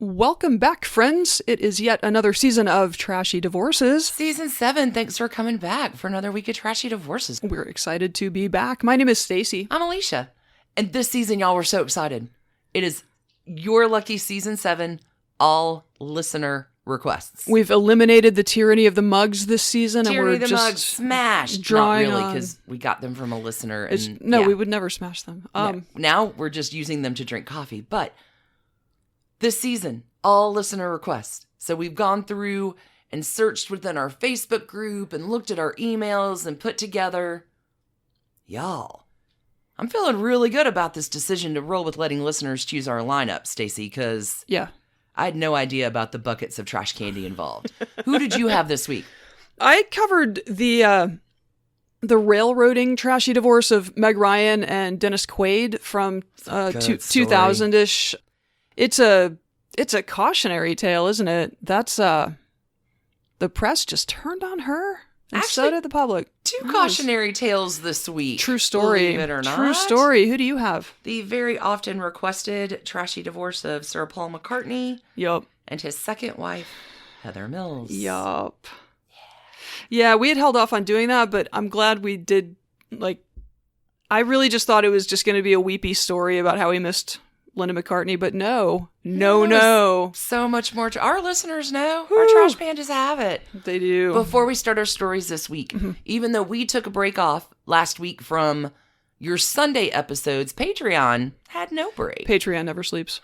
Welcome back, friends. It is yet another season of Trashy Divorces. Season 7, thanks for coming back for another week of Trashy Divorces. We're excited to be back. My name is Stacie. I'm Alicia. And this season, y'all, we're so excited. It is your lucky season 7, all listener requests. We've eliminated the tyranny of the mugs this season. Tyranny and we're of the just mugs smashed. drawing Not really, on- because we got them from a listener. And, we would never smash them. No. Now we're just using them to drink coffee. But this season, all listener requests. So we've gone through and searched within our Facebook group and looked at our emails and put together. Y'all, I'm feeling really good about this decision to roll with letting listeners choose our lineup, Stacie, because I had no idea about the buckets of trash candy involved. Who did you have this week? I covered the railroading trashy divorce of Meg Ryan and Dennis Quaid from 2000-ish. It's a cautionary tale, isn't it? That's the press just turned on her, and Actually, so did the public. Two cautionary tales this week. True story. Believe it or not. True story. Who do you have? The very often requested trashy divorce of Sir Paul McCartney. Yup. And his second wife, Heather Mills. Yup. Yeah, we had held off on doing that, but I'm glad we did. I really just thought it was just going to be a weepy story about how he missed Linda McCartney, but no. So much more. Our listeners know. Our trash pandas have it. They do. Before we start our stories this week, even though we took a break off last week from your Sunday episodes, Patreon had no break. Patreon never sleeps.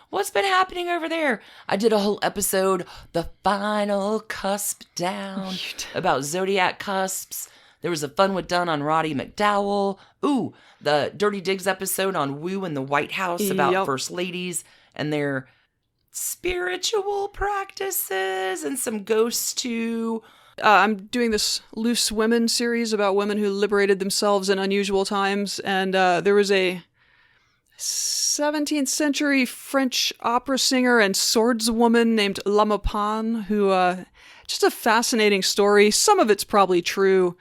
What's been happening over there? I did a whole episode, The Final Cusp Down, about zodiac cusps. There was a fun one done on Roddy McDowell. Ooh, the Dirty Digs episode on Woo and the White House about first ladies and their spiritual practices and some ghosts too. I'm doing this Loose Women series about women who liberated themselves in unusual times. And there was a 17th century French opera singer and swordswoman named La Maupin who, just a fascinating story. Some of it's probably true.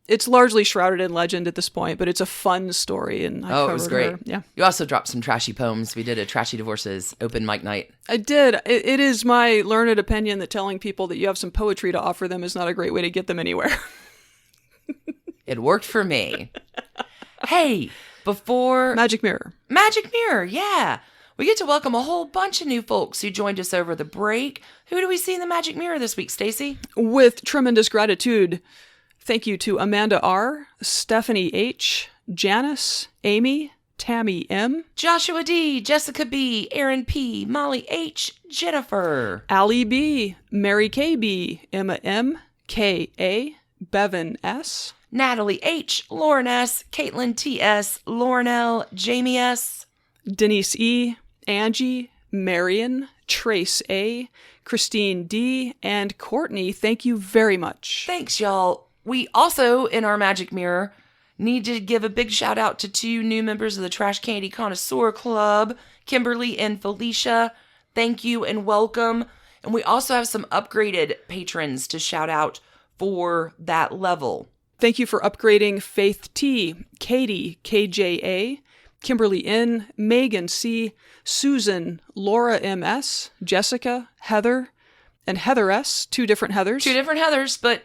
It's largely shrouded in legend at this point, but it's a fun story. And it was great. Her. Yeah. You also dropped some trashy poems. We did a Trashy Divorces open mic night. I did. It is my learned opinion that telling people that you have some poetry to offer them is not a great way to get them anywhere. It worked for me. Hey, before... Magic Mirror, yeah. We get to welcome a whole bunch of new folks who joined us over the break. Who do we see in the Magic Mirror this week, Stacie? With tremendous gratitude, thank you to Amanda R., Stephanie H., Janice, Amy, Tammy M., Joshua D., Jessica B., Aaron P., Molly H., Jennifer, Allie B., Mary K. B., Emma M., K. A., Bevan S., Natalie H., Lauren S., Caitlin T. S., Lauren L., Jamie S., Denise E., Angie, Marion, Trace A., Christine D., and Courtney. Thank you very much. Thanks, y'all. We also, in our Magic Mirror, need to give a big shout out to 2 new members of the Trash Candy Connoisseur Club, Kimberly and Felicia. Thank you and welcome. And we also have some upgraded patrons to shout out for that level. Thank you for upgrading Faith T., Katie, KJA, Kimberly N., Megan C., Susan, Laura MS, Jessica, Heather, and Heather S., 2 different Heathers. 2 different Heathers, but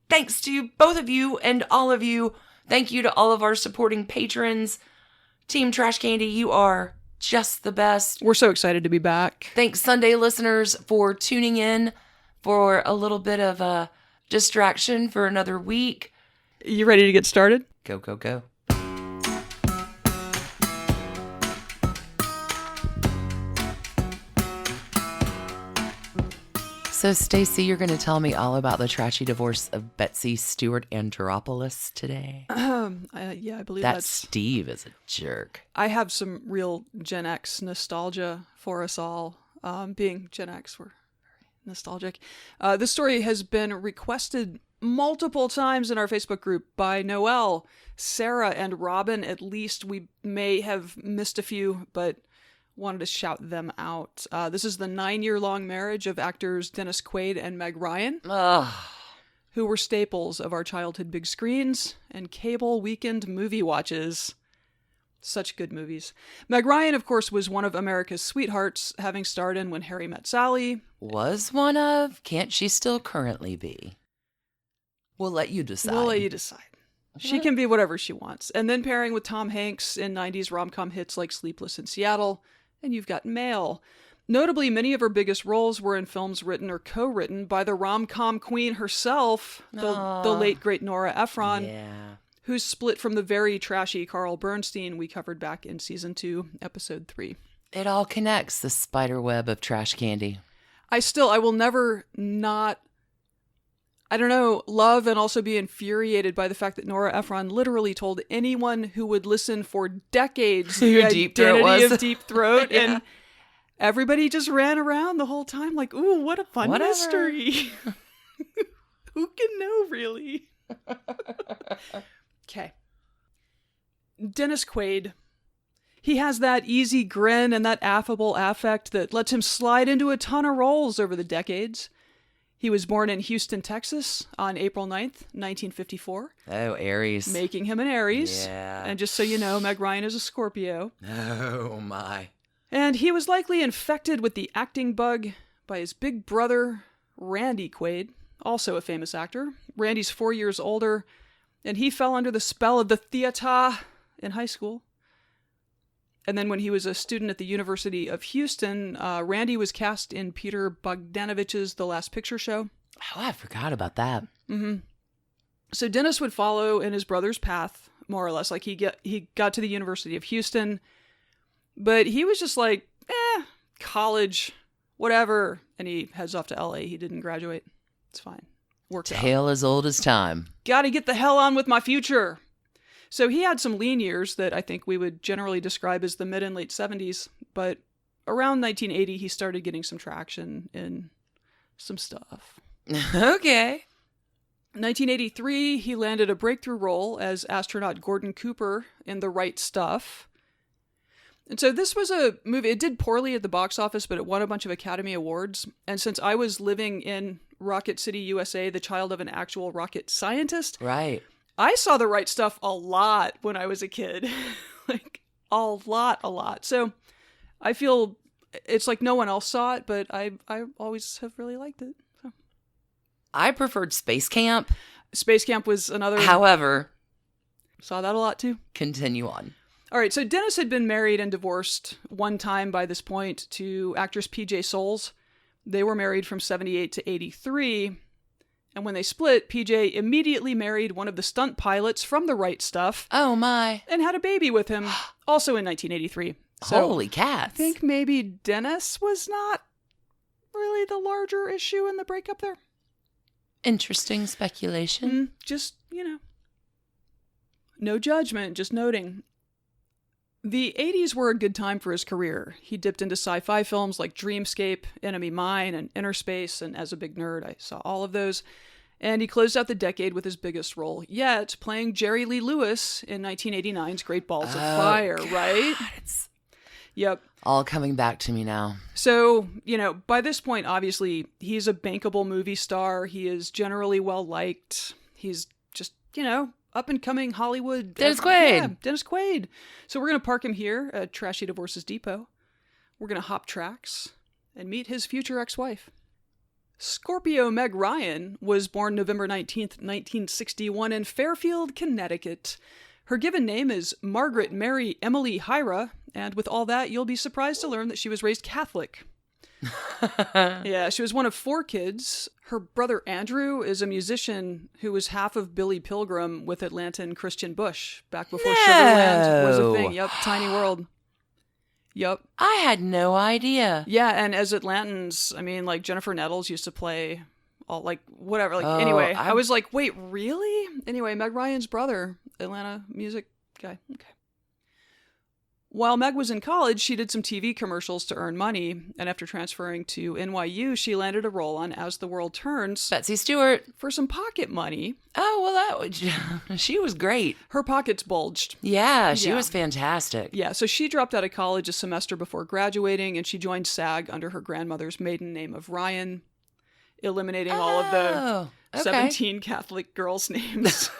thanks to both of you and all of you. Thank you to all of our supporting patrons. Team Trash Candy, you are just the best. We're so excited to be back. Thanks, Sunday listeners, for tuning in for a little bit of a distraction for another week. You ready to get started? Go, go, go. So, Stacie, you're going to tell me all about the trashy divorce of Betsy Stewart Andropoulos today? Yeah, I believe that that's... Steve is a jerk. I have some real Gen X nostalgia for us all. Being Gen X, we're nostalgic. This story has been requested multiple times in our Facebook group by Noelle, Sarah, and Robin. At least we may have missed a few, but wanted to shout them out. This is the 9-year-long marriage of actors Dennis Quaid and Meg Ryan, who were staples of our childhood big screens and cable weekend movie watches. Such good movies. Meg Ryan, of course, was one of America's sweethearts, having starred in When Harry Met Sally. Was one of? Can't she still currently be? We'll let you decide. We'll let you decide. She can be whatever she wants. And then pairing with Tom Hanks in 90s rom-com hits like Sleepless in Seattle, and you've got Mail. Notably, many of her biggest roles were in films written or co-written by the rom-com queen herself, the late, great Nora Ephron, who's split from the very trashy Carl Bernstein we covered back in Season 2, Episode 3. It all connects, the spider web of trash candy. I will never not, love and also be infuriated by the fact that Nora Ephron literally told anyone who would listen for decades the identity of Deep Throat. Yeah. And everybody just ran around the whole time like, ooh, what a fun mystery. Who can know, really? Okay. Dennis Quaid. He has that easy grin and that affable affect that lets him slide into a ton of roles over the decades. He was born in Houston, Texas on April 9th, 1954. Oh, Aries. Making him an Aries. Yeah. And just so you know, Meg Ryan is a Scorpio. Oh, my. And he was likely infected with the acting bug by his big brother, Randy Quaid, also a famous actor. Randy's 4 years older, and he fell under the spell of the theater in high school. And then when he was a student at the University of Houston, Randy was cast in Peter Bogdanovich's The Last Picture Show. Oh, I forgot about that. Mm-hmm. So Dennis would follow in his brother's path, more or less. Like he got to the University of Houston, but he was just like, college, whatever. And he heads off to LA. He didn't graduate. It's fine. Worked out. Tale as old as time. Gotta get the hell on with my future. So he had some lean years that I think we would generally describe as the mid and late 70s, but around 1980, he started getting some traction in some stuff. Okay. 1983, he landed a breakthrough role as astronaut Gordon Cooper in The Right Stuff. And so this was a movie, it did poorly at the box office, but it won a bunch of Academy Awards. And since I was living in Rocket City, USA, the child of an actual rocket scientist, right, I saw The Right Stuff a lot when I was a kid. Like, a lot. So I feel it's like no one else saw it, but I always have really liked it. So. I preferred Space Camp. Space Camp was another. However. Saw that a lot, too. Continue on. All right, so Dennis had been married and divorced one time by this point to actress PJ Soles. They were married from 78 to 83. And when they split, PJ immediately married one of the stunt pilots from The Right Stuff. Oh, my. And had a baby with him, also in 1983. So holy cats. I think maybe Dennis was not really the larger issue in the breakup there. Interesting speculation. Just, no judgment, just noting. The 80s were a good time for his career. He dipped into sci-fi films like Dreamscape, Enemy Mine, and Inner Space, and as a big nerd, I saw all of those. And he closed out the decade with his biggest role yet, playing Jerry Lee Lewis in 1989's Great Balls of Fire, God. right? Yep. All coming back to me now. So, by this point, obviously, he's a bankable movie star. He is generally well-liked. He's just, up-and-coming Hollywood. Dennis Quaid. Yeah, Dennis Quaid. So we're going to park him here at Trashy Divorces Depot. We're going to hop tracks and meet his future ex-wife. Scorpio Meg Ryan was born November 19th, 1961 in Fairfield, Connecticut. Her given name is Margaret Mary Emily Hyra, and with all that, you'll be surprised to learn that she was raised Catholic. Yeah, she was one of 4 kids. Her brother Andrew is a musician who was half of Billy Pilgrim with Atlantan Christian Bush back before Sugarland was a thing. Yep, tiny world. Yep. I had no idea. Yeah, and as Atlantans, like Jennifer Nettles used to play all whatever. Anyway, I was like, wait, really? Anyway, Meg Ryan's brother, Atlanta music guy. Okay. While Meg was in college, she did some TV commercials to earn money, and after transferring to NYU, she landed a role on As the World Turns. Betsy Stewart. For some pocket money. Oh, well, she was great. Her pockets bulged. Yeah, she was fantastic. Yeah, so she dropped out of college a semester before graduating, and she joined SAG under her grandmother's maiden name of Ryan, eliminating all of the 17 Catholic girls' names.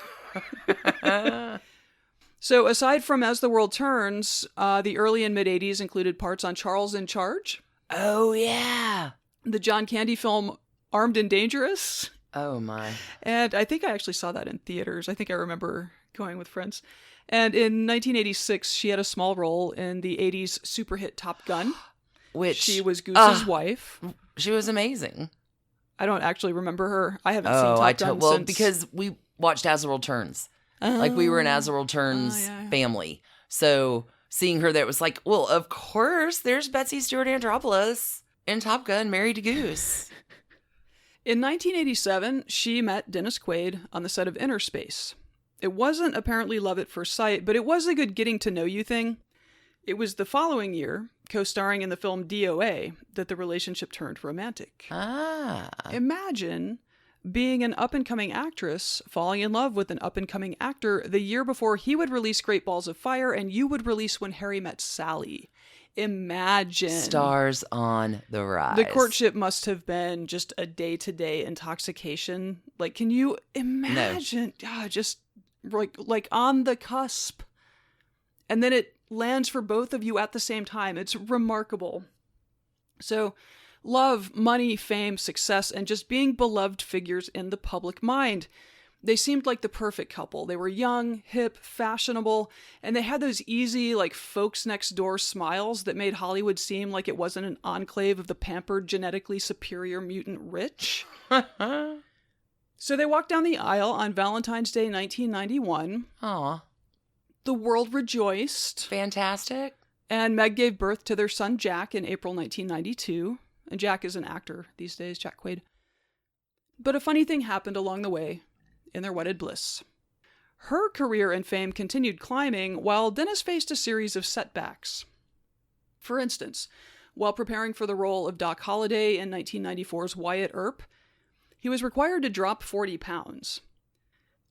So aside from As the World Turns, the early and mid-'80s included parts on Charles in Charge. Oh, yeah. The John Candy film Armed and Dangerous. Oh, my. And I think I actually saw that in theaters. I think I remember going with friends. And in 1986, she had a small role in the 80s super hit Top Gun. Which she was Goose's wife. She was amazing. I don't actually remember her. I haven't seen Top Gun well, since... because we watched As the World Turns. Like, we were an As the World Turns family. So seeing her there, it was like, well, of course, there's Betsy Stewart Andropoulos in Top Gun, married to Goose. In 1987, she met Dennis Quaid on the set of Inner Space. It wasn't apparently love at first sight, but it was a good getting to know you thing. It was the following year, co-starring in the film DOA, that the relationship turned romantic. Imagine being an up-and-coming actress, falling in love with an up-and-coming actor the year before he would release Great Balls of Fire and you would release When Harry Met Sally. Imagine. Stars on the rise. The courtship must have been just a day-to-day intoxication. Like, can you imagine? No. Just like on the cusp. And then it lands for both of you at the same time. It's remarkable. So, love, money, fame, success, and just being beloved figures in the public mind. They seemed like the perfect couple. They were young, hip, fashionable, and they had those easy, like, folks next door smiles that made Hollywood seem like it wasn't an enclave of the pampered, genetically superior mutant rich. So they walked down the aisle on Valentine's Day 1991. Aw. The world rejoiced. Fantastic. And Meg gave birth to their son Jack in April 1992. And Jack is an actor these days, Jack Quaid. But a funny thing happened along the way in their wedded bliss. Her career and fame continued climbing while Dennis faced a series of setbacks. For instance, while preparing for the role of Doc Holliday in 1994's Wyatt Earp, he was required to drop 40 pounds.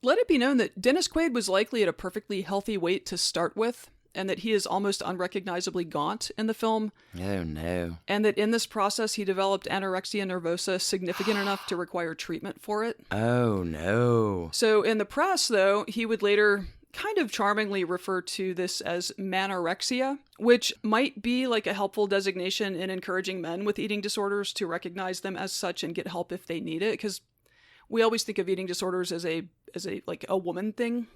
Let it be known that Dennis Quaid was likely at a perfectly healthy weight to start with, and that he is almost unrecognizably gaunt in the film. Oh, no. And that in this process, he developed anorexia nervosa significant enough to require treatment for it. Oh, no. So in the press, though, he would later kind of charmingly refer to this as manorexia, which might be like a helpful designation in encouraging men with eating disorders to recognize them as such and get help if they need it. Because we always think of eating disorders as a like a woman thing.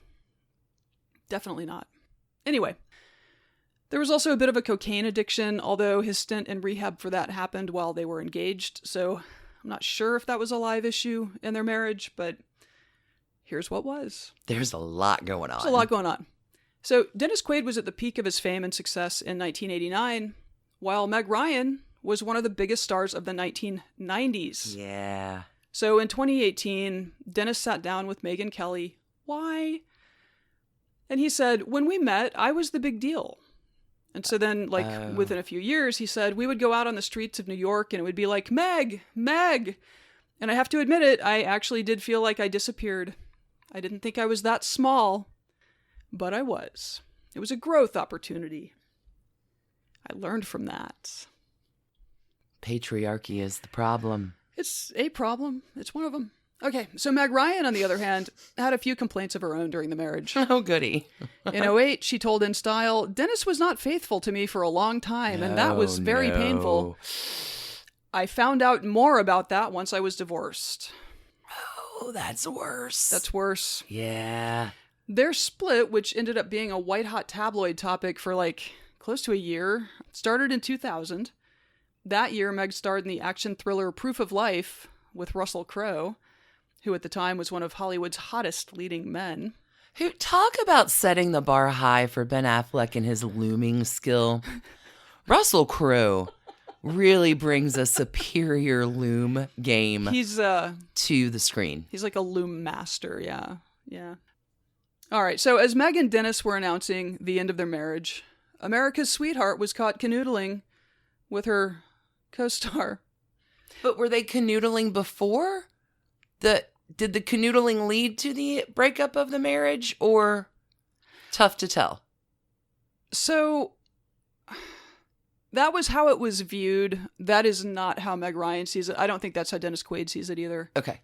Definitely not. Anyway, there was also a bit of a cocaine addiction, although his stint in rehab for that happened while they were engaged, so I'm not sure if that was a live issue in their marriage, but here's what was. There's a lot going on. There's a lot going on. So Dennis Quaid was at the peak of his fame and success in 1989, while Meg Ryan was one of the biggest stars of the 1990s. Yeah. So in 2018, Dennis sat down with Megyn Kelly. Why? And he said, when we met, I was the big deal. And so then, within a few years, he said, we would go out on the streets of New York and it would be like, Meg, Meg. And I have to admit it, I actually did feel like I disappeared. I didn't think I was that small, but I was. It was a growth opportunity. I learned from that. Patriarchy is the problem. It's a problem. It's one of them. Okay, so Meg Ryan, on the other hand, had a few complaints of her own during the marriage. Oh, goody. In 2008, she told In Style, Dennis was not faithful to me for a long time, and that was very painful. I found out more about that once I was divorced. Oh, that's worse. That's worse. Yeah. Their split, which ended up being a white-hot tabloid topic for close to a year, started in 2000. That year, Meg starred in the action thriller Proof of Life with Russell Crowe, who at the time was one of Hollywood's hottest leading men. Who talk about setting the bar high for Ben Affleck and his looming skill. Russell Crowe really brings a superior loom game to the screen. He's like a loom master, yeah. Yeah. All right, so as Meg and Dennis were announcing the end of their marriage, America's sweetheart was caught canoodling with her co-star. But were they canoodling before? Did the canoodling lead to the breakup of the marriage, or tough to tell? So that was how it was viewed. That is not how Meg Ryan sees it. I don't think that's how Dennis Quaid sees it either. Okay.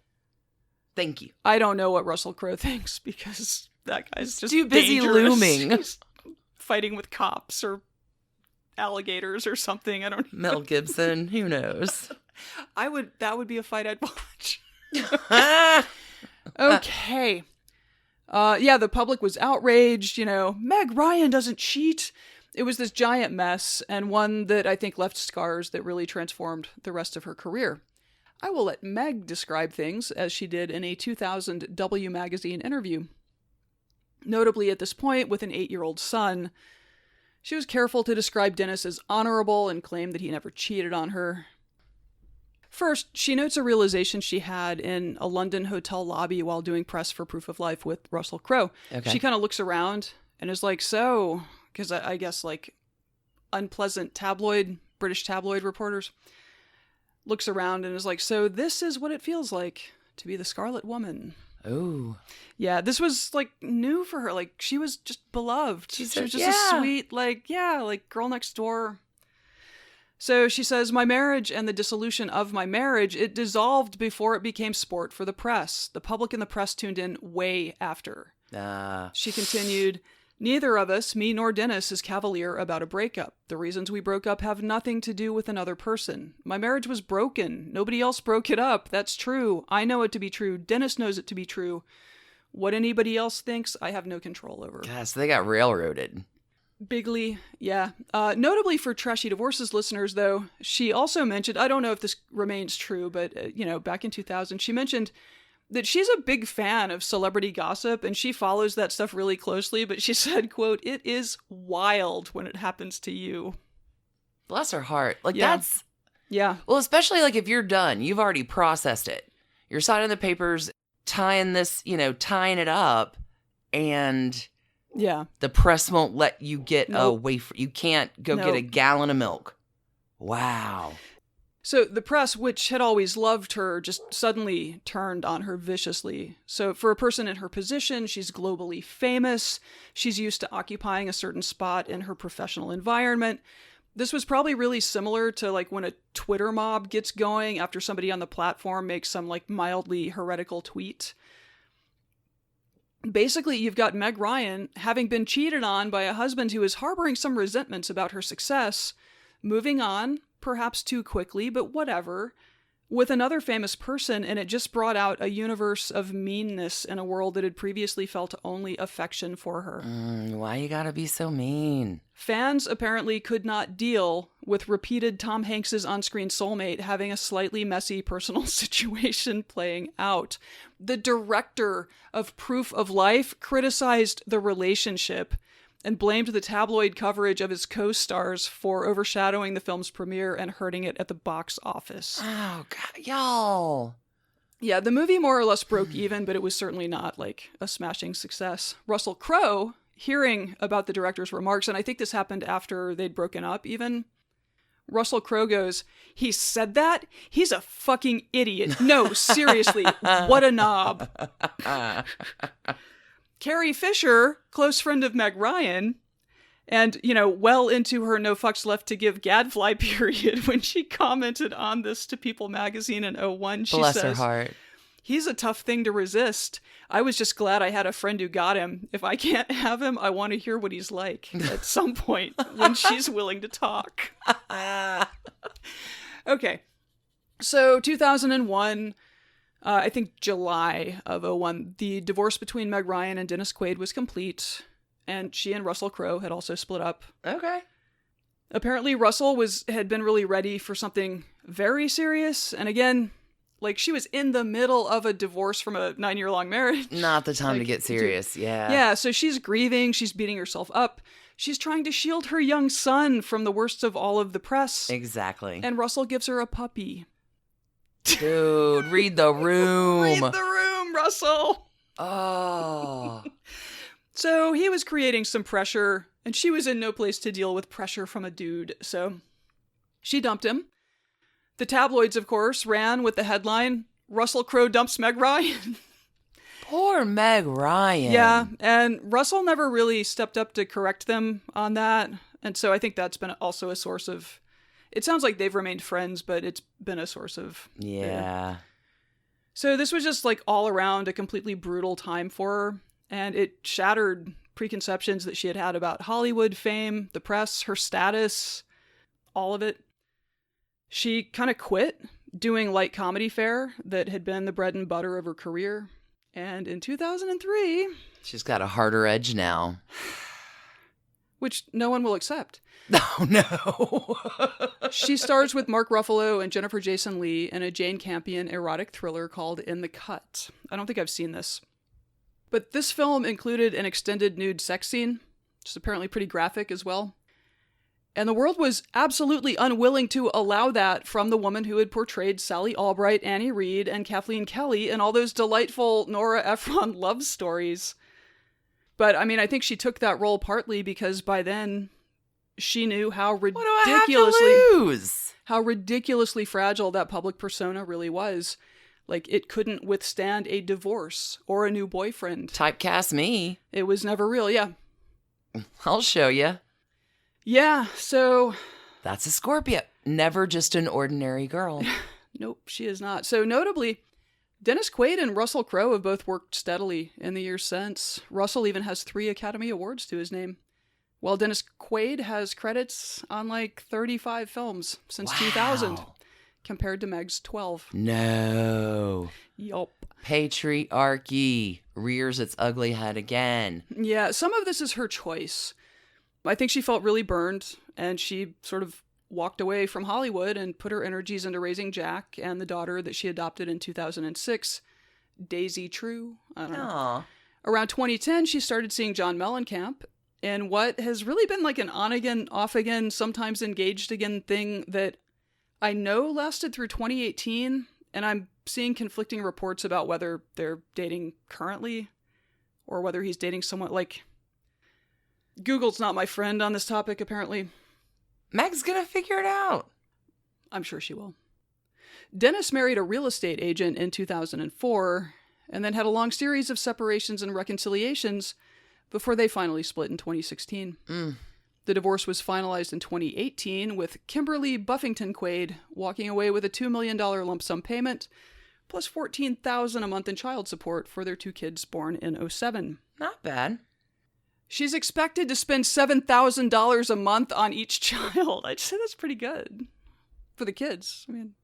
Thank you. I don't know what Russell Crowe thinks because that guy's just too busy dangerous. looming. He's fighting with cops or alligators or something. I don't know. Mel Gibson, who knows? That would be a fight I'd watch. Okay. Yeah, the public was outraged, Meg Ryan doesn't cheat. It was this giant mess, and one that I think left scars that really transformed the rest of her career. I will let Meg describe things as she did in a 2000 W magazine interview. Notably, at this point, with an 8-year-old son, she was careful to describe Dennis as honorable and claimed that he never cheated on her. First, she notes a realization she had in a London hotel lobby while doing press for Proof of Life with Russell Crowe. Okay. She kind of looks around and is like, so, because I guess like unpleasant British tabloid reporters, looks around and is like, so this is what it feels like to be the Scarlet Woman. Oh. Yeah, this was like new for her. Like she was just beloved. She was just a sweet, like girl next door. So she says, my marriage and the dissolution of my marriage, it dissolved before it became sport for the press. The public and the press tuned in way after. She continued, neither of us, me nor Dennis, is cavalier about a breakup. The reasons we broke up have nothing to do with another person. My marriage was broken. Nobody else broke it up. That's true. I know it to be true. Dennis knows it to be true. What anybody else thinks, I have no control over. Yeah, so they got railroaded. Bigly, yeah. Notably for Trashy Divorces listeners, though, she also mentioned, I don't know if this remains true, but, back in 2000, she mentioned that she's a big fan of celebrity gossip, and she follows that stuff really closely, but she said, quote, it is wild when it happens to you. Bless her heart. That's... Yeah. Well, especially, if you're done, you've already processed it. You're signing the papers, tying it up, and... Yeah. The press won't let you get a wafer. You can't go get a gallon of milk. Wow. So the press, which had always loved her, just suddenly turned on her viciously. So for a person in her position, she's globally famous. She's used to occupying a certain spot in her professional environment. This was probably really similar to when a Twitter mob gets going after somebody on the platform makes some mildly heretical tweet. Basically, you've got Meg Ryan having been cheated on by a husband who is harboring some resentments about her success, moving on, perhaps too quickly, but whatever, with another famous person, and it just brought out a universe of meanness in a world that had previously felt only affection for her. Why you gotta be so mean? Fans apparently could not deal with repeated Tom Hanks's on-screen soulmate having a slightly messy personal situation playing out. The director of Proof of Life criticized the relationship and blamed the tabloid coverage of his co-stars for overshadowing the film's premiere and hurting it at the box office. Oh, God, y'all. Yeah, the movie more or less broke even, but it was certainly not a smashing success. Russell Crowe, hearing about the director's remarks, and I think this happened after they'd broken up even, Russell Crowe goes, he said that? He's a fucking idiot. No, seriously, what a knob. Carrie Fisher, close friend of Meg Ryan, and, well into her no fucks left to give gadfly period, when she commented on this to People magazine in 2001, she Bless says, her heart. He's a tough thing to resist. I was just glad I had a friend who got him. If I can't have him, I want to hear what he's like at some point when she's willing to talk. Okay. So 2001, I think July of 2001, the divorce between Meg Ryan and Dennis Quaid was complete, and she and Russell Crowe had also split up. Okay. Apparently Russell had been really ready for something very serious, and again, she was in the middle of a divorce from a 9-year-long marriage. Not the time to get serious, yeah. Yeah, so she's grieving, she's beating herself up. She's trying to shield her young son from the worst of all of the press. Exactly. And Russell gives her a puppy. Dude, read the room. Read the room, Russell. Oh. So he was creating some pressure, and she was in no place to deal with pressure from a dude, so she dumped him. The tabloids, of course, ran with the headline, Russell Crowe dumps Meg Ryan. Poor Meg Ryan. Yeah, and Russell never really stepped up to correct them on that, and so I think that's been also a source of... It sounds like they've remained friends, but it's been a source of... Yeah. So this was just all around a completely brutal time for her. and it shattered preconceptions that she had had about Hollywood fame, the press, her status, all of it. She kind of quit doing light comedy fare that had been the bread and butter of her career. And in 2003... She's got a harder edge now. Which no one will accept. Oh, no. She stars with Mark Ruffalo and Jennifer Jason Leigh in a Jane Campion erotic thriller called In the Cut. I don't think I've seen this. But this film included an extended nude sex scene, which is apparently pretty graphic as well. And the world was absolutely unwilling to allow that from the woman who had portrayed Sally Albright, Annie Reed, and Kathleen Kelly in all those delightful Nora Ephron love stories. But, I mean, I think she took that role partly because by then she knew how ridiculously fragile that public persona really was. Like, it couldn't withstand a divorce or a new boyfriend. Typecast me. It was never real, yeah. I'll show you. Yeah, so... That's a Scorpio. Never just an ordinary girl. Nope, she is not. So notably, Dennis Quaid and Russell Crowe have both worked steadily in the years since. Russell even has 3 Academy Awards to his name, while Dennis Quaid has credits on like 35 films since 2000, compared to Meg's 12. No. Yup. Patriarchy rears its ugly head again. Yeah, some of this is her choice. I think she felt really burned, and she sort of walked away from Hollywood and put her energies into raising Jack and the daughter that she adopted in 2006, Daisy True. I don't know. Around 2010, she started seeing John Mellencamp in what has really been like an on-again, off-again, sometimes engaged-again thing that I know lasted through 2018, and I'm seeing conflicting reports about whether they're dating currently or whether he's dating someone like... Google's not my friend on this topic, apparently. Meg's gonna figure it out. I'm sure she will. Dennis married a real estate agent in 2004, and then had a long series of separations and reconciliations before they finally split in 2016. The divorce was finalized in 2018, with Kimberly Buffington Quaid walking away with a $2 million lump sum payment, plus $14,000 a month in child support for their 2 kids born in 2007. Not bad. She's expected to spend $7,000 a month on each child. I'd say that's pretty good. For the kids. I mean,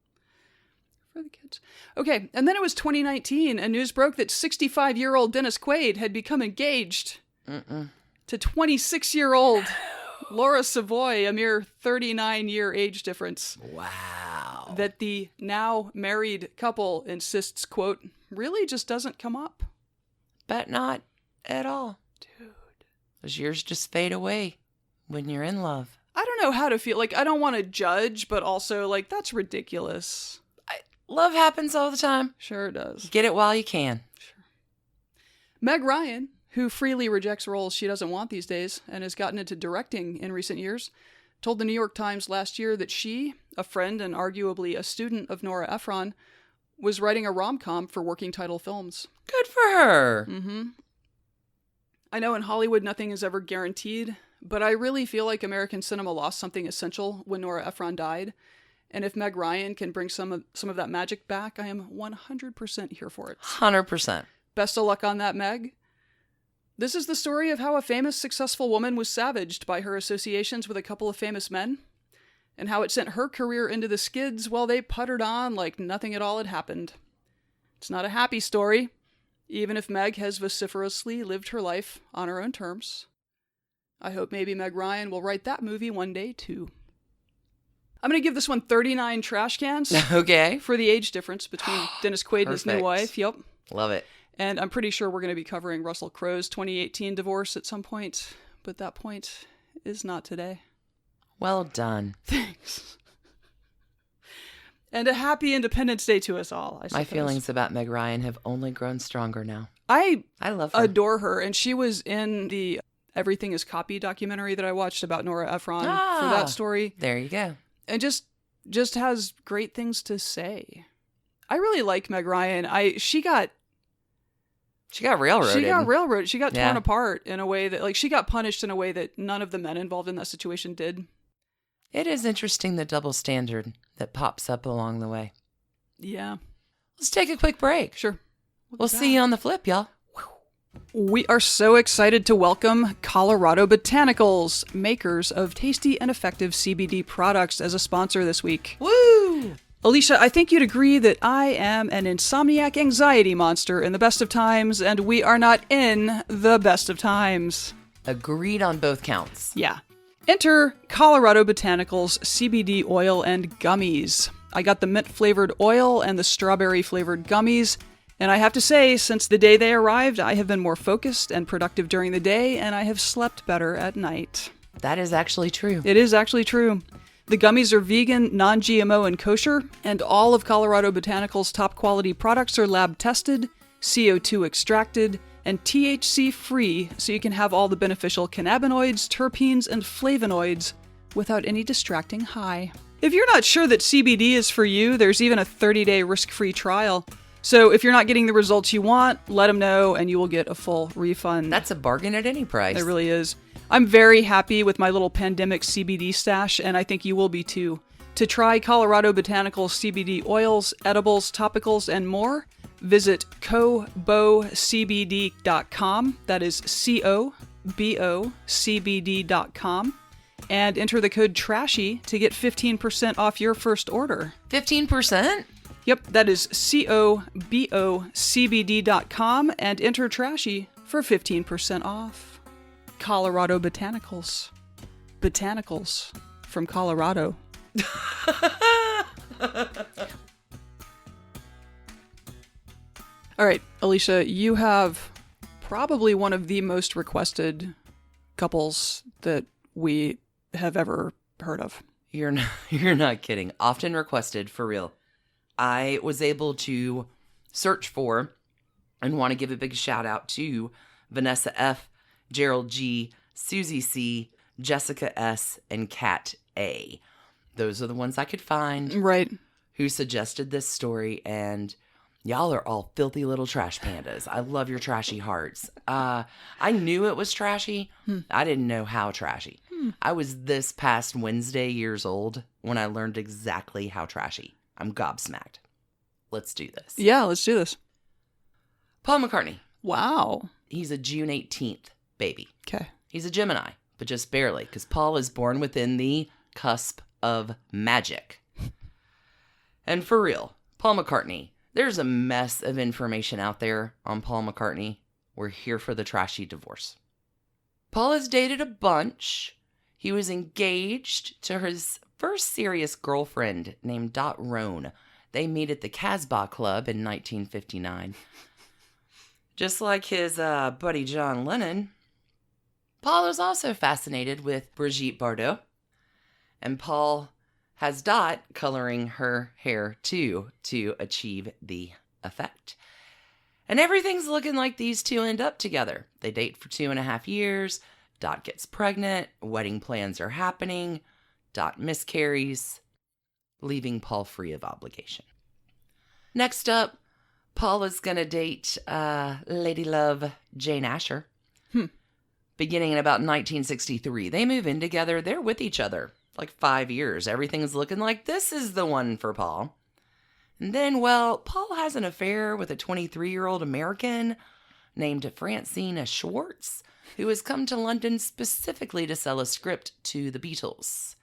for the kids. Okay, and then it was 2019, and news broke that 65-year-old Dennis Quaid had become engaged to 26-year-old Laura Savoy, a mere 39-year age difference. Wow. That the now married couple insists, quote, really just doesn't come up. Bet not at all. Those years just fade away when you're in love. I don't know how to feel. Like, I don't want to judge, but also, like, that's ridiculous. Love happens all the time. Sure it does. Get it while you can. Sure. Meg Ryan, who freely rejects roles she doesn't want these days and has gotten into directing in recent years, told the New York Times last year that she, a friend and arguably a student of Nora Ephron, was writing a rom-com for working title films. Good for her. Mm-hmm. I know in Hollywood nothing is ever guaranteed, but I really feel like American cinema lost something essential when Nora Ephron died. And if Meg Ryan can bring some of that magic back, I am 100% here for it. 100%. Best of luck on that, Meg. This is the story of how a famous, successful woman was savaged by her associations with a couple of famous men, and how it sent her career into the skids while they puttered on like nothing at all had happened. It's not a happy story, even if Meg has vociferously lived her life on her own terms. I hope maybe Meg Ryan will write that movie one day, too. I'm going to give this one 39 trash cans. Okay. For the age difference between Dennis Quaid and his new wife. Yep. Love it. And I'm pretty sure we're going to be covering Russell Crowe's 2018 divorce at some point, but that point is not today. Well done. Thanks. And a happy Independence Day to us all, I suppose. My feelings about Meg Ryan have only grown stronger now. I love her. Adore her. And she was in the Everything is Copy documentary that I watched about Nora Ephron for that story. There you go. And just has great things to say. I really like Meg Ryan. She got railroaded. She got torn apart in a way that, like, she got punished in a way that none of the men involved in that situation did. It is interesting, the double standard that pops up along the way. Yeah. Let's take a quick break. Sure. We'll see you on the flip, y'all. We are so excited to welcome Colorado Botanicals, makers of tasty and effective CBD products, as a sponsor this week. Woo! Alicia, I think you'd agree that I am an insomniac anxiety monster in the best of times, and we are not in the best of times. Agreed on both counts. Yeah. Enter Colorado Botanicals CBD oil and gummies. I got the mint-flavored oil and the strawberry-flavored gummies, and I have to say, since the day they arrived, I have been more focused and productive during the day, and I have slept better at night. That is actually true. It is actually true. The gummies are vegan, non-GMO, and kosher, and all of Colorado Botanicals' top-quality products are lab-tested, CO2 extracted, and THC-free, so you can have all the beneficial cannabinoids, terpenes, and flavonoids without any distracting high. If you're not sure that CBD is for you, there's even a 30-day risk-free trial. So if you're not getting the results you want, let them know, and you will get a full refund. That's a bargain at any price. It really is. I'm very happy with my little pandemic CBD stash, and I think you will be too. To try Colorado Botanicals CBD oils, edibles, topicals, and more, visit cobocbd.com. That is COBOCBD.com. And enter the code TRASHY to get 15% off your first order. 15%? Yep, that is COBOCBD.com, and enter TRASHY for 15% off. Colorado Botanicals. Botanicals from Colorado. All right, Alicia, you have probably one of the most requested couples that we have ever heard of. You're not kidding. Often requested, for real. I was able to search for and want to give a big shout out to Vanessa F., Gerald G., Susie C., Jessica S., and Kat A. Those are the ones I could find. Right. Who suggested this story, and y'all are all filthy little trash pandas. I love your trashy hearts. I knew it was trashy. I didn't know how trashy. I was this past Wednesday years old when I learned exactly how trashy. I'm gobsmacked. Let's do this. Yeah, let's do this. Paul McCartney. Wow. He's a June 18th baby. Okay. He's a Gemini, but just barely, because Paul is born within the cusp of magic. And for real, Paul McCartney, there's a mess of information out there on Paul McCartney. We're here for the trashy divorce. Paul has dated a bunch. He was engaged to his first serious girlfriend named Dot Roan. They meet at the Casbah Club in 1959. Just like his buddy John Lennon, Paul is also fascinated with Brigitte Bardot. And Paul has Dot coloring her hair too to achieve the effect. And everything's looking like these two end up together. They date for 2.5 years. Dot gets pregnant. Wedding plans are happening. Dot miscarries, leaving Paul free of obligation. Next up, Paul is going to date Lady Love Jane Asher. Beginning in about 1963. They move in together. They're with each other like 5 years. Everything's looking like this is the one for Paul. And then, well, Paul has an affair with a 23-year-old American named Francina Schwartz, who has come to London specifically to sell a script to the Beatles.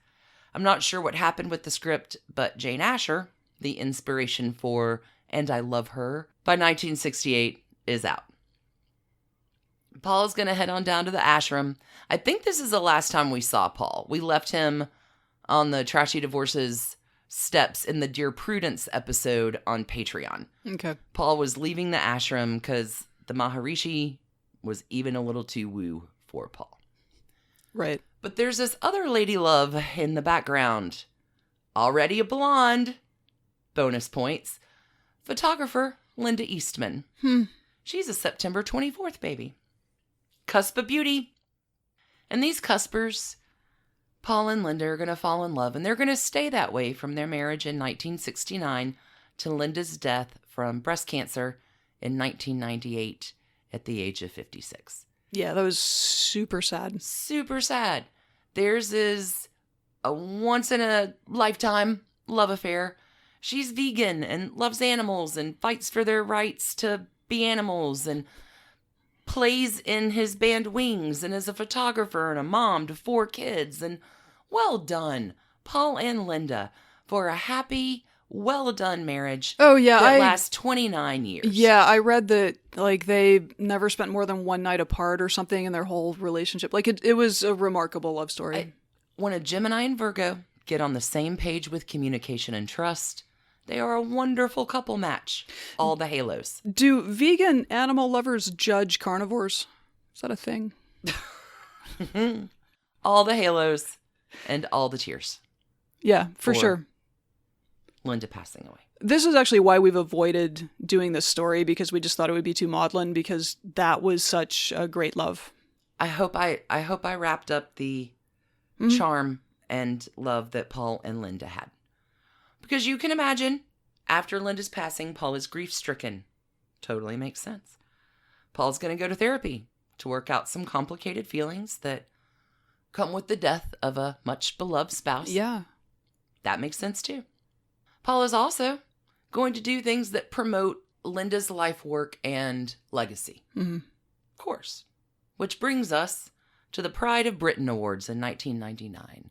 I'm not sure what happened with the script, but Jane Asher, the inspiration for And I Love Her, by 1968 is out. Paul's going to head on down to the ashram. I think this is the last time we saw Paul. We left him on the Trashy Divorces steps in the Dear Prudence episode on Patreon. Okay. Paul was leaving the ashram because the Maharishi was even a little too woo for Paul. Right. But there's this other lady love in the background. Already a blonde. Bonus points. Photographer Linda Eastman. She's a September 24th baby. Cusp of beauty. And these cuspers, Paul and Linda, are going to fall in love, and they're going to stay that way from their marriage in 1969 to Linda's death from breast cancer in 1998 at the age of 56. Yeah, that was super sad. Super sad. Theirs is a once-in-a-lifetime love affair. She's vegan and loves animals and fights for their rights to be animals. And plays in his band Wings and is a photographer and a mom to 4 kids. And well done, Paul and Linda, for a happy, well done marriage. Oh yeah, that lasts 29 years. Yeah, I read that like they never spent more than one night apart or something in their whole relationship. Like it was a remarkable love story. When a Gemini and Virgo get on the same page with communication and trust, they are a wonderful couple match. All the halos. Do vegan animal lovers judge carnivores? Is that a thing? All the halos and all the tears. Yeah, for sure. Linda passing away. This is actually why we've avoided doing this story, because we just thought it would be too maudlin, because that was such a great love. I hope I wrapped up the charm and love that Paul and Linda had. Because you can imagine, after Linda's passing, Paul is grief-stricken. Totally makes sense. Paul's going to go to therapy to work out some complicated feelings that come with the death of a much-beloved spouse. Yeah. That makes sense, too. Paul is also going to do things that promote Linda's life work and legacy. Mm-hmm. Of course. Which brings us to the Pride of Britain Awards in 1999,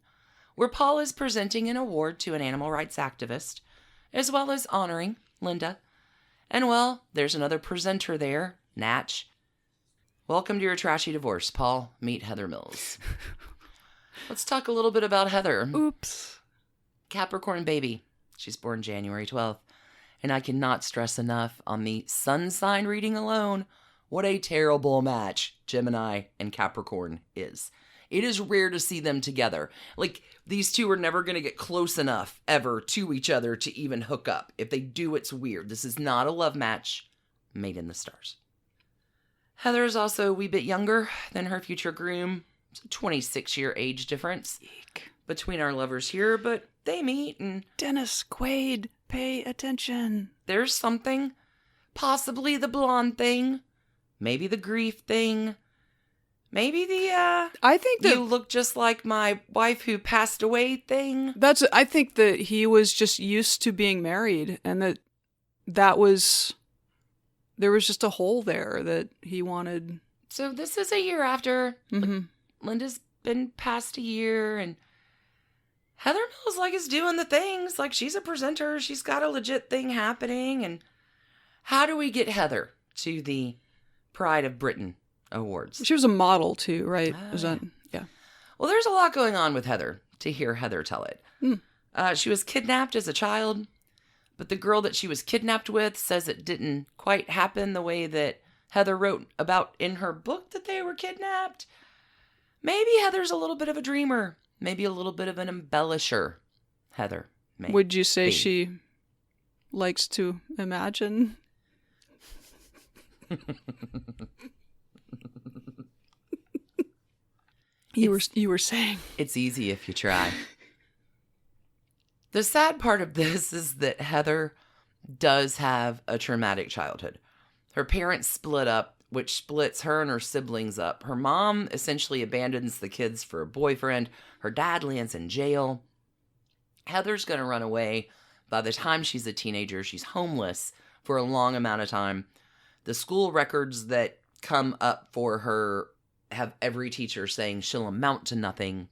where Paul is presenting an award to an animal rights activist, as well as honoring Linda. And well, there's another presenter there, Natch. Welcome to your trashy divorce, Paul. Meet Heather Mills. Let's talk a little bit about Heather. Oops. Capricorn baby. She's born January 12th. And I cannot stress enough on the sun sign reading alone what a terrible match Gemini and Capricorn is. It is rare to see them together. Like, these two are never going to get close enough ever to each other to even hook up. If they do, it's weird. This is not a love match made in the stars. Heather is also a wee bit younger than her future groom. It's a 26-year age difference between our lovers here, but they meet and... Dennis Quaid, pay attention. There's something. Possibly the blonde thing. Maybe the grief thing. Maybe the, I think that... you look just like my wife who passed away thing. I think that he was just used to being married, and that was... There was just a hole there that he wanted. So this is a year after. Mm-hmm. Linda's been past a year, and Heather Mills, like, is doing the things. Like, she's a presenter. She's got a legit thing happening. And how do we get Heather to the Pride of Britain Awards? She was a model, too, right? Oh, Was that... Yeah. Well, there's a lot going on with Heather, to hear Heather tell it. She was kidnapped as a child, but the girl that she was kidnapped with says it didn't quite happen the way that Heather wrote about in her book that they were kidnapped. Maybe Heather's a little bit of a dreamer. Maybe a little bit of an embellisher. Heather. Maybe. Would you say she likes to imagine? You were saying. It's easy if you try. The sad part of this is that Heather does have a traumatic childhood. Her parents split up, which splits her and her siblings up. Her mom essentially abandons the kids for a boyfriend. Her dad lands in jail. Heather's going to run away. By the time she's a teenager, she's homeless for a long amount of time. The school records that come up for her have every teacher saying she'll amount to nothing.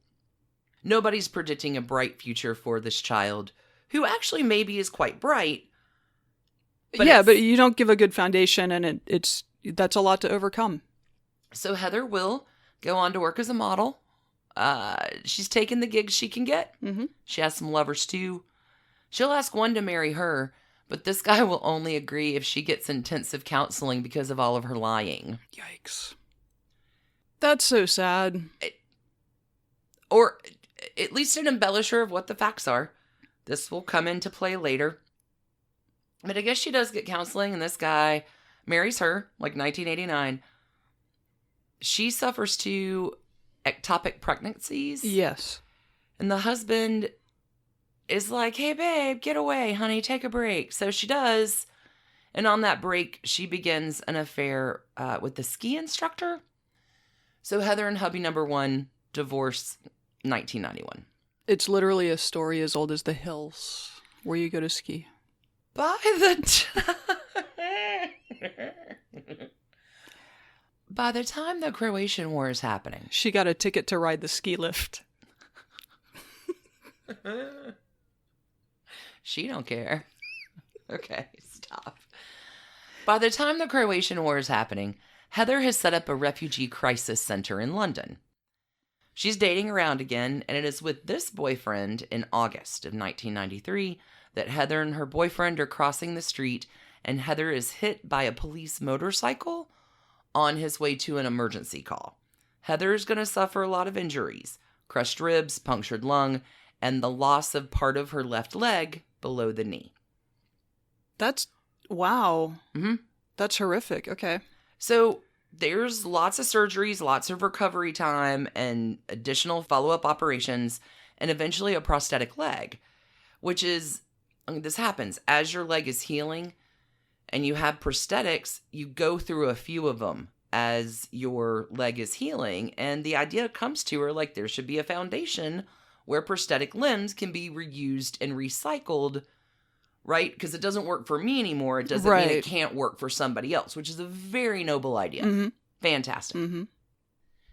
Nobody's predicting a bright future for this child, who actually maybe is quite bright. But you don't give a good foundation, and that's a lot to overcome. So Heather will go on to work as a model. She's taken the gigs she can get. Mm-hmm. She has some lovers too. She'll ask one to marry her, but this guy will only agree if she gets intensive counseling because of all of her lying. Yikes. That's so sad. Or at least an embellisher of what the facts are. This will come into play later. But I guess she does get counseling, and this guy marries her, like 1989. She suffers 2 ectopic pregnancies. Yes. And the husband is like, hey, babe, get away, honey, take a break. So she does. And on that break, she begins an affair with the ski instructor. So Heather and hubby number 1 divorce 1991. It's literally a story as old as the hills where you go to ski. By the time... by the time the Croatian War is happening, She got a ticket to ride the ski lift. she don't care. Okay, stop. By the time the Croatian War is happening, Heather has set up a refugee crisis center in London. She's dating around again, and it is with this boyfriend in August of 1993 that Heather and her boyfriend are crossing the street, and Heather is hit by a police motorcycle on his way to an emergency call. Heather is going to suffer a lot of injuries, crushed ribs, punctured lung, and the loss of part of her left leg below the knee. Wow. Mm-hmm. That's horrific. Okay. So there's lots of surgeries, lots of recovery time, and additional follow-up operations, and eventually a prosthetic leg, which is, this happens as your leg is healing and you have prosthetics, you go through a few of them as your leg is healing. And the idea comes to her like there should be a foundation where prosthetic limbs can be reused and recycled, right? Because it doesn't work for me anymore. It doesn't mean it can't work for somebody else, which is a very noble idea. Mm-hmm. Fantastic. Mm-hmm.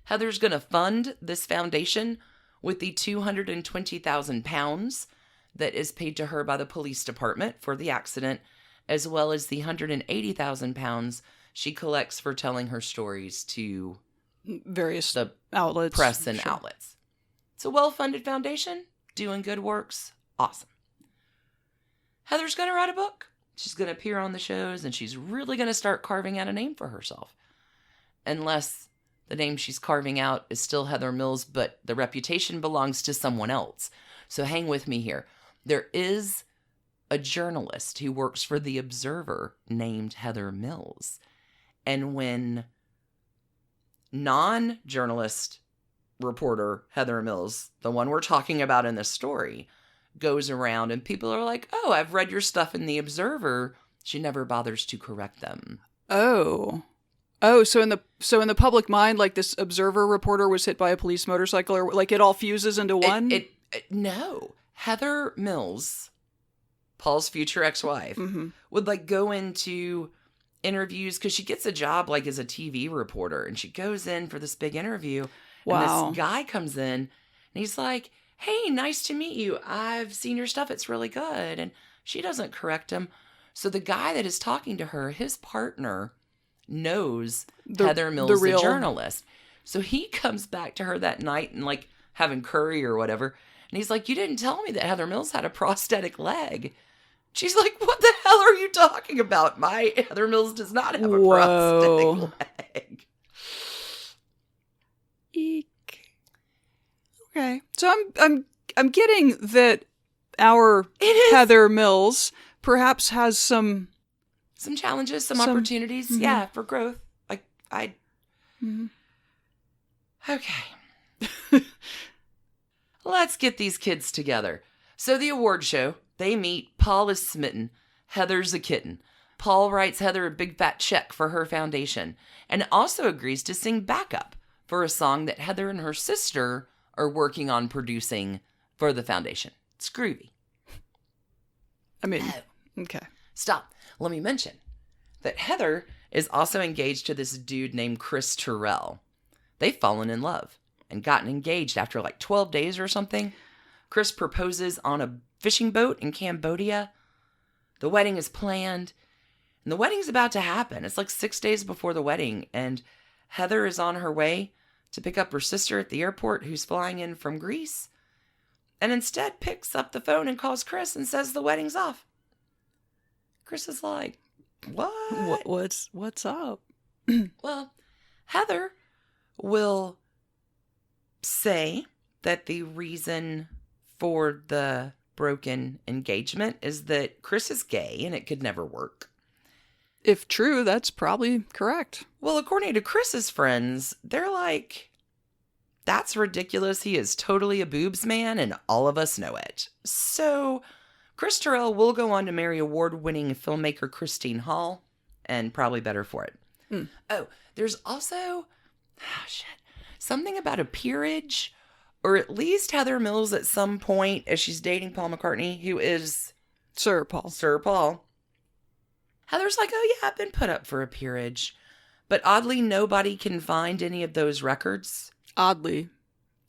Heather's going to fund this foundation with the £220,000 that is paid to her by the police department for the accident, as well as the £180,000 she collects for telling her stories to various the outlets, press and outlets. It's a well-funded foundation, doing good works. Awesome. Heather's going to write a book. She's going to appear on the shows, and she's really going to start carving out a name for herself. Unless the name she's carving out is still Heather Mills, but the reputation belongs to someone else. So hang with me here. There is a journalist who works for The Observer named Heather Mills. And when non-journalist reporter Heather Mills, the one we're talking about in this story, goes around and people are like, oh, I've read your stuff in The Observer, she never bothers to correct them. So in the public mind, like, this Observer reporter was hit by a police motorcycle, or like it all fuses into one? No. Heather Mills, Paul's future ex-wife, would like go into interviews because she gets a job like as a TV reporter, and she goes in for this big interview. Wow. And this guy comes in and he's like, hey, nice to meet you. I've seen your stuff. It's really good. And she doesn't correct him. So the guy that is talking to her, his partner, knows Heather Mills, the journalist. So he comes back to her that night and like having curry or whatever. And he's like, you didn't tell me that Heather Mills had a prosthetic leg. She's like, what the hell are you talking about? My Heather Mills does not have a prosthetic leg. Eek. Okay. So I'm getting that our Heather Mills perhaps has some challenges, some opportunities, yeah, for growth. Okay. Let's get these kids together. So the award show, they meet. Paul is smitten. Heather's a kitten. Paul writes Heather a big fat check for her foundation and also agrees to sing backup for a song that Heather and her sister are working on producing for the foundation. It's groovy. I mean, okay. Stop. Let me mention that Heather is also engaged to this dude named Chris Terrell. They've fallen in love and gotten engaged after like 12 days or something. Chris proposes on a fishing boat in Cambodia. The wedding is planned, and the wedding's about to happen. It's like 6 days before the wedding, and Heather is on her way to pick up her sister at the airport who's flying in from Greece, and instead picks up the phone and calls Chris and says the wedding's off. Chris is like, what? What's up? Well, Heather will say that the reason for the broken engagement is that Chris is gay and it could never work. If true, that's probably correct. Well, according to Chris's friends, they're like, that's ridiculous. He is totally a boobs man and all of us know it. So Chris Terrell will go on to marry award-winning filmmaker Christine Hall, and probably better for it. Oh, there's also something about a peerage, or at least Heather Mills at some point as she's dating Paul McCartney, who is Sir Paul. Sir Paul. Heather's like, oh yeah, I've been put up for a peerage. But oddly, nobody can find any of those records. Oddly.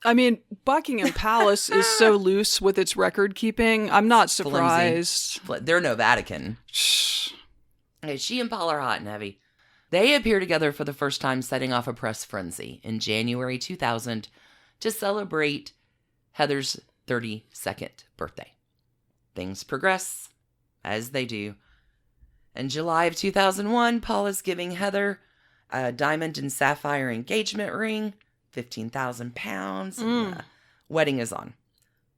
I mean, Buckingham Palace is so loose with its record keeping. I'm not surprised. Flimsy. They're no Vatican. Shh. Hey, she and Paul are hot and heavy. They appear together for the first time, setting off a press frenzy in January 2000 to celebrate Heather's 32nd birthday. Things progress, as they do. In July of 2001, Paul is giving Heather a diamond and sapphire engagement ring, 15,000 pounds. And the wedding is on.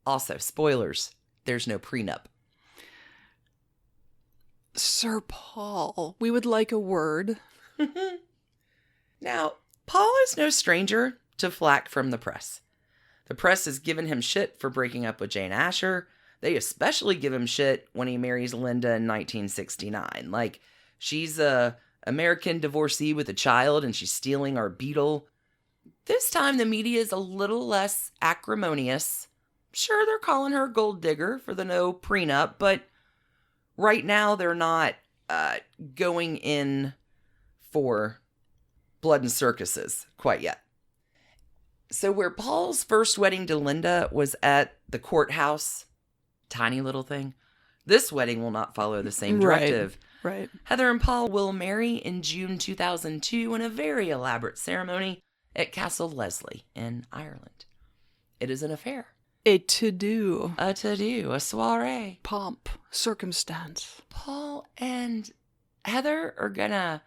Also, spoilers, there's no prenup. Sir Paul, we would like a word. Now, Paul is no stranger to flack from the press. The press has given him shit for breaking up with Jane Asher. They especially give him shit when he marries Linda in 1969. Like, she's a American divorcee with a child and she's stealing our Beatle. This time the media is a little less acrimonious. Sure, they're calling her a gold digger for the no prenup, but right now they're not going in for blood and circuses quite yet. So where Paul's first wedding to Linda was at the courthouse, tiny little thing, this wedding will not follow the same directive. Right. Heather and Paul will marry in June 2002 in a very elaborate ceremony at Castle Leslie in Ireland. It is an affair. A to-do. A to-do, a soiree. Pomp. Circumstance. Paul and Heather are gonna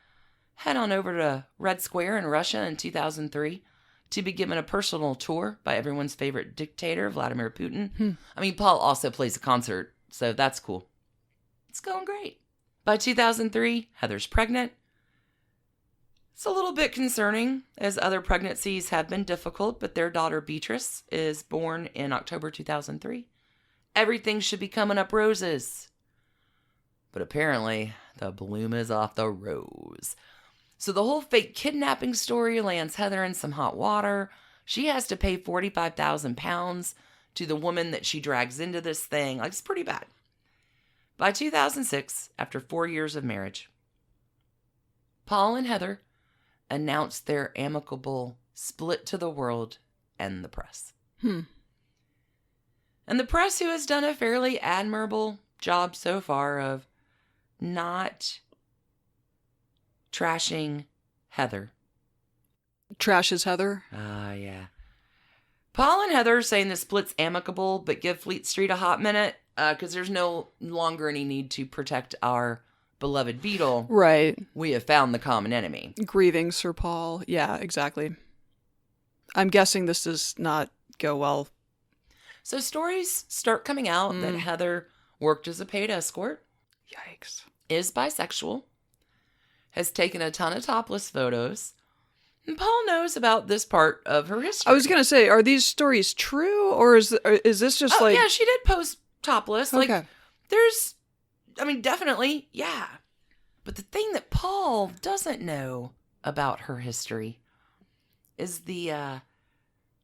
head on over to Red Square in Russia in 2003 to be given a personal tour by everyone's favorite dictator, Vladimir Putin. I mean, Paul also plays a concert, so that's cool. It's going great. By 2003, Heather's pregnant. It's a little bit concerning, as other pregnancies have been difficult, but their daughter Beatrice is born in October 2003. Everything should be coming up roses. But apparently, the bloom is off the rose. So the whole fake kidnapping story lands Heather in some hot water. She has to pay 45,000 pounds to the woman that she drags into this thing. Like, it's pretty bad. By 2006, after 4 years of marriage, Paul and Heather announced their amicable split to the world and the press. And the press, who has done a fairly admirable job so far of not trashing Heather. Trashes Heather? Yeah. Paul and Heather are saying the split's amicable, but give Fleet Street a hot minute, because there's no longer any need to protect our beloved Beatle. Right. We have found the common enemy. Grieving Sir Paul. Yeah, exactly. I'm guessing this does not go well. So stories start coming out that Heather worked as a paid escort. Yikes. Is bisexual. Has taken a ton of topless photos. And Paul knows about this part of her history. I was going to say, are these stories true, or is this just like... yeah, she did post topless. Okay. Like, there's... I mean, definitely, yeah. But the thing that Paul doesn't know about her history is the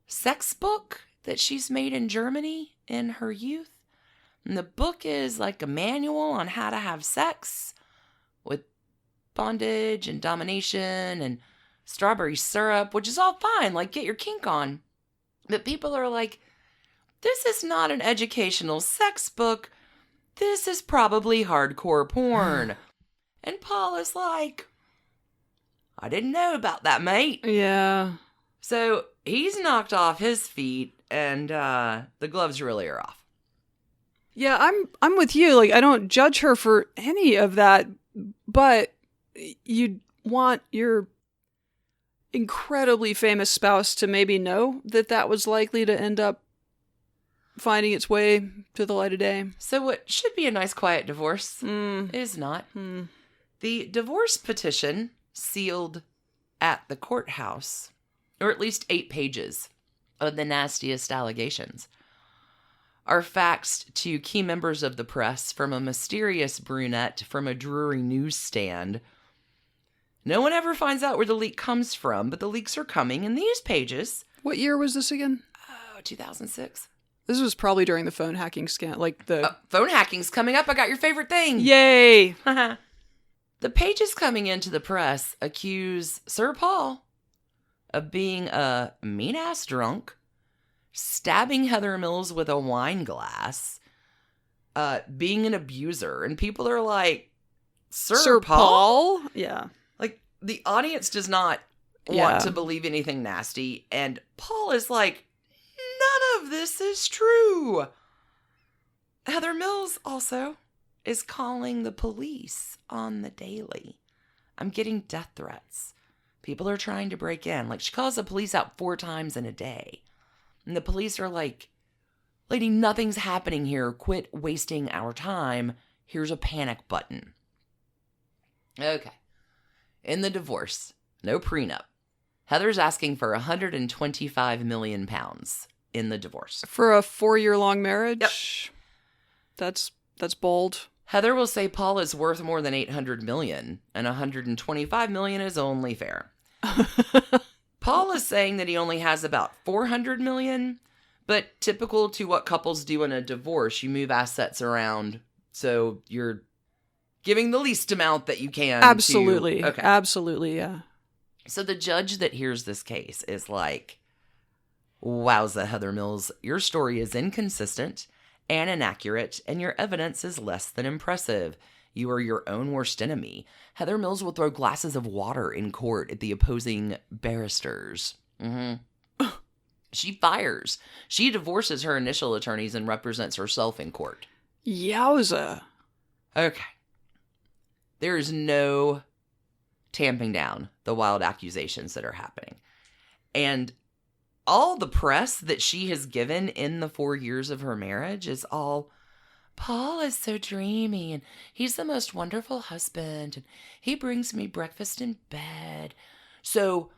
sex book that she's made in Germany in her youth. And the book is like a manual on how to have sex with bondage and domination and strawberry syrup, which is all fine. Like, get your kink on. But people are like, this is not an educational sex book. This is probably hardcore porn. And Paul is like, I didn't know about that, mate. Yeah. So he's knocked off his feet, and the gloves really are off. Yeah, I'm with you. Like, I don't judge her for any of that, but you want your incredibly famous spouse to maybe know that that was likely to end up finding its way to the light of day. So what should be a nice, quiet divorce is not. The divorce petition, sealed at the courthouse, or at least 8 pages of the nastiest allegations, are faxed to key members of the press from a mysterious brunette from a Drury newsstand. No one ever finds out where the leak comes from, but the leaks are coming in these pages. What year was this again? 2006. This was probably during the phone hacking scam, like the... phone hacking's coming up. I got your favorite thing. Yay! The pages coming into the press accuse Sir Paul of being a mean-ass drunk, stabbing Heather Mills with a wine glass, being an abuser. And people are like, Sir Paul? Yeah. Like, the audience does not want to believe anything nasty. And Paul is like, none of this is true. Heather Mills also is calling the police on the daily. I'm getting death threats. People are trying to break in. Like, she calls the police out 4 times in a day. And the police are like, lady, nothing's happening here. Quit wasting our time. Here's a panic button. Okay. In the divorce, no prenup, Heather's asking for 125 million pounds in the divorce. For a 4-year-long marriage? Yep. That's bold. Heather will say Paul is worth more than 800 million, and 125 million is only fair. Paul is saying that he only has about 400 million, but typical to what couples do in a divorce, you move assets around, so you're giving the least amount that you can. Absolutely. Okay. Absolutely, yeah. So the judge that hears this case is like, wowza, Heather Mills, your story is inconsistent and inaccurate, and your evidence is less than impressive. You are your own worst enemy. Heather Mills will throw glasses of water in court at the opposing barristers. She fires. She divorces her initial attorneys and represents herself in court. Yowza. Okay. There is no tamping down the wild accusations that are happening. And all the press that she has given in the 4 years of her marriage is all, Paul is so dreamy, and he's the most wonderful husband, and he brings me breakfast in bed. So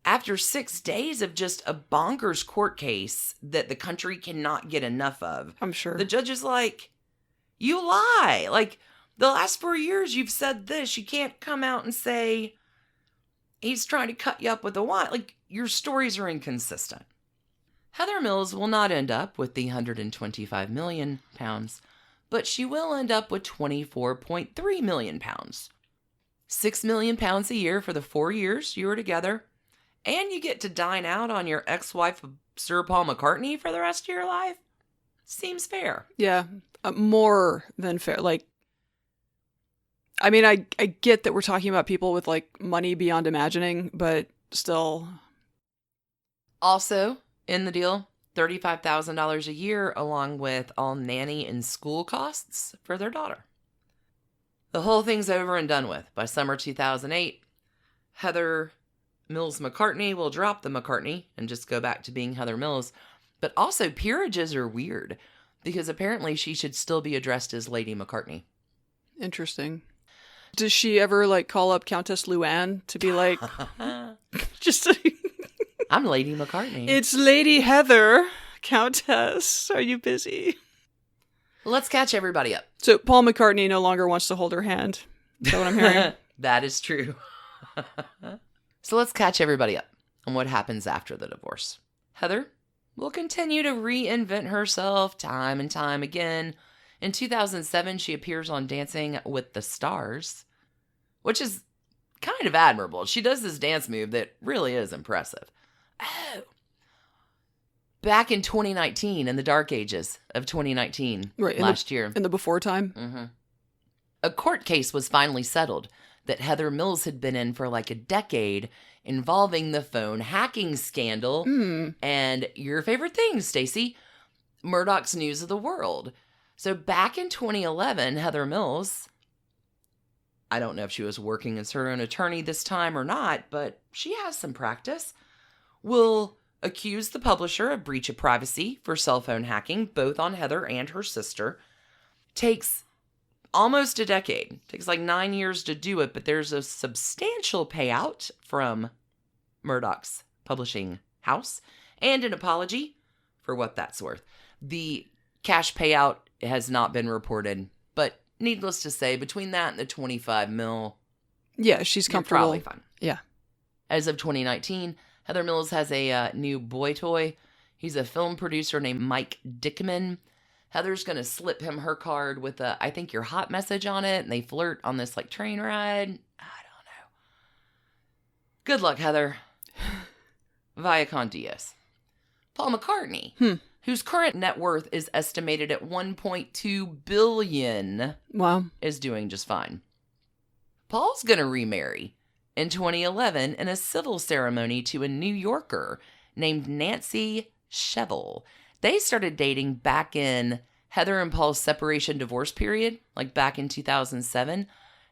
after 6 days of just a bonkers court case that the country cannot get enough of, I'm sure the judge is like, you lie. Like, the last 4 years you've said this. You can't come out and say he's trying to cut you up with a wine. Like, your stories are inconsistent. Heather Mills will not end up with the 125 million pounds, but she will end up with 24.3 million pounds. 6 million pounds a year for the 4 years you were together, and you get to dine out on your ex-wife, Sir Paul McCartney, for the rest of your life. Seems fair. Yeah, more than fair. Like, I mean, I get that we're talking about people with, like, money beyond imagining, but still. Also, in the deal, $35,000 a year, along with all nanny and school costs for their daughter. The whole thing's over and done with. By summer 2008, Heather Mills McCartney will drop the McCartney and just go back to being Heather Mills. But also, peerages are weird, because apparently she should still be addressed as Lady McCartney. Interesting. Does she ever, like, call up Countess Luann to be like, just I'm Lady McCartney. It's Lady Heather, Countess. Are you busy? Let's catch everybody up. So Paul McCartney no longer wants to hold her hand. Is that what I'm hearing? That is true. So let's catch everybody up on what happens after the divorce. Heather will continue to reinvent herself time and time again. In 2007, she appears on Dancing with the Stars, which is kind of admirable. She does this dance move that really is impressive. Oh. Back in 2019, in the dark ages of 2019, right, last year. In the before time? A court case was finally settled that Heather Mills had been in for like a decade, involving the phone hacking scandal and your favorite thing, Stacie, Murdoch's News of the World. So back in 2011, Heather Mills, I don't know if she was working as her own attorney this time or not, but she has some practice, will accuse the publisher of breach of privacy for cell phone hacking, both on Heather and her sister. Takes almost a decade. Takes like 9 years to do it, but there's a substantial payout from Murdoch's publishing house and an apology for what that's worth. The cash payout has not been reported, but needless to say, between that and the 25 mil, yeah, she's comfortable. Probably fine. Yeah. As of 2019, Heather Mills has a new boy toy. He's a film producer named Mike Dickman. Heather's going to slip him her card with a, I think you're hot message on it. And they flirt on this like train ride. I don't know. Good luck, Heather. Vaya con Dios. Paul McCartney, whose current net worth is estimated at $1.2 billion, Wow. is doing just fine. Paul's going to remarry in 2011 in a civil ceremony to a New Yorker named Nancy Shevell. They started dating back in Heather and Paul's separation divorce period, like back in 2007.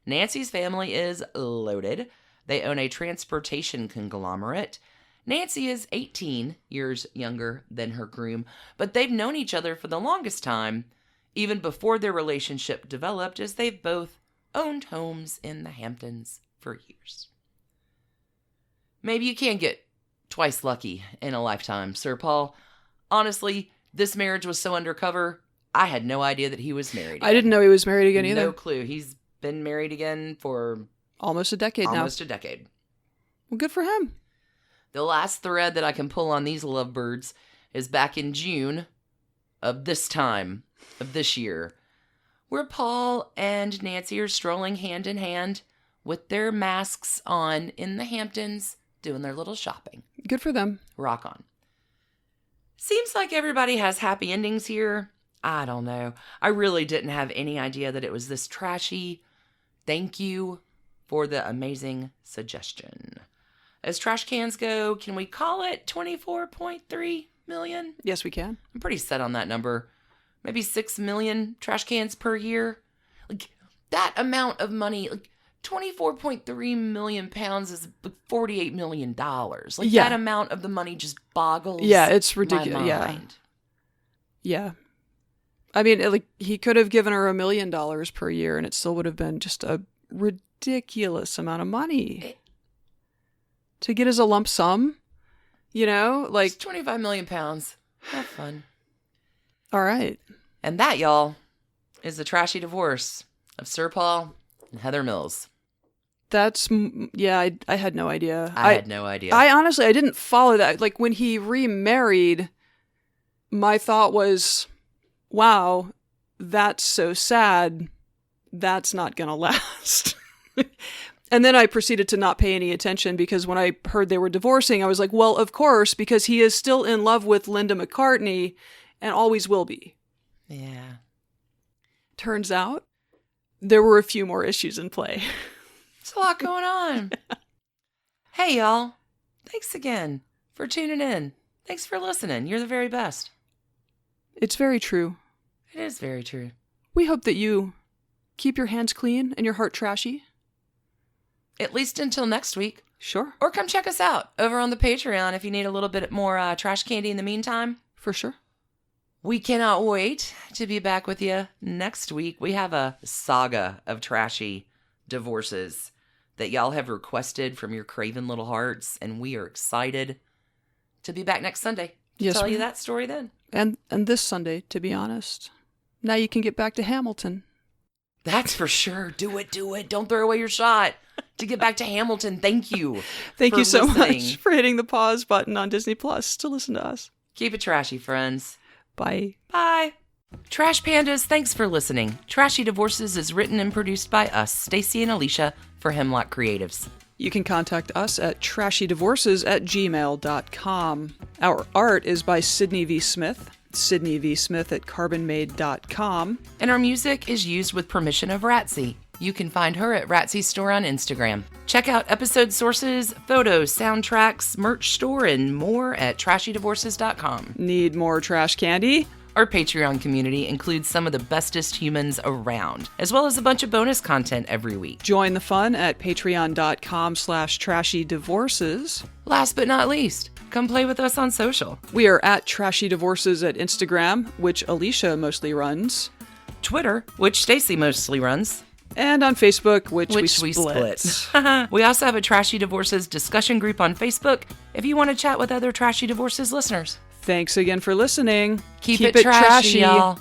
Nancy's family is loaded. They own a transportation conglomerate. Nancy is 18 years younger than her groom, but they've known each other for the longest time, even before their relationship developed, as they've both owned homes in the Hamptons for years. Maybe you can get twice lucky in a lifetime, Sir Paul. Honestly, this marriage was so undercover, I had no idea that he was married again. I didn't know he was married again either. No clue. He's been married again for almost a decade now. Almost a decade. Well, good for him. The last thread that I can pull on these lovebirds is back in June of this time of this year, where Paul and Nancy are strolling hand in hand with their masks on in the Hamptons, doing their little shopping. Good for them. Rock on. Seems like everybody has happy endings here. I don't know. I really didn't have any idea that it was this trashy. Thank you for the amazing suggestion. As trash cans go, can we call it 24.3 million? Yes, we can. I'm pretty set on that number. Maybe 6 million trash cans per year. Like, that amount of money, like 24.3 million pounds is like $48 million. Like, yeah. That amount of the money just boggles it's ridiculous. my mind. Yeah. I mean, like, he could have given her $1 million per year and it still would have been just a ridiculous amount of money. To get as a lump sum, you know, like... It's 25 million pounds. Have fun. All right. And that, y'all, is the trashy divorce of Sir Paul and Heather Mills. That's... Yeah, I had no idea. I had no idea. I honestly, I didn't follow that. Like, when he remarried, my thought was, wow, that's so sad. That's not going to last. And then I proceeded to not pay any attention because when I heard they were divorcing, I was like, well, of course, because he is still in love with Linda McCartney and always will be. Yeah. Turns out there were a few more issues in play. There's a lot going on. Hey, y'all. Thanks again for tuning in. Thanks for listening. You're the very best. It's very true. It is very true. We hope that you keep your hands clean and your heart trashy. At least until next week. Sure. Or come check us out over on the Patreon if you need a little bit more trash candy in the meantime. For sure. We cannot wait to be back with you next week. We have a saga of trashy divorces that y'all have requested from your craven little hearts, and we are excited to be back next Sunday to tell you that story then. And this Sunday, to be honest. Now you can get back to Hamilton. That's for sure. Do it. Don't throw away your shot. To get back to Hamilton, thank you. Thank you so much for hitting the pause button on Disney Plus to listen to us. Keep it trashy, friends. Bye. Bye. Trash Pandas, thanks for listening. Trashy Divorces is written and produced by us, Stacie and Alicia, for Hemlock Creatives. You can contact us at trashydivorces@gmail.com. Our art is by Sydney V. Smith. Sydney V. Smith at carbonmade.com. And our music is used with permission of Ratsy. You can find her at Ratsy's store on Instagram. Check out episode sources, photos, soundtracks, merch store, and more at trashydivorces.com. Need more trash candy? Our Patreon community includes some of the bestest humans around, as well as a bunch of bonus content every week. Join the fun at patreon.com/trashydivorces. Last but not least, come play with us on social. We are at Trashy Divorces at Instagram, which Alicia mostly runs. Twitter, which Stacie mostly runs. And on Facebook, which we split. We also have a Trashy Divorces discussion group on Facebook if you want to chat with other Trashy Divorces listeners. Thanks again for listening. Keep it trashy, y'all.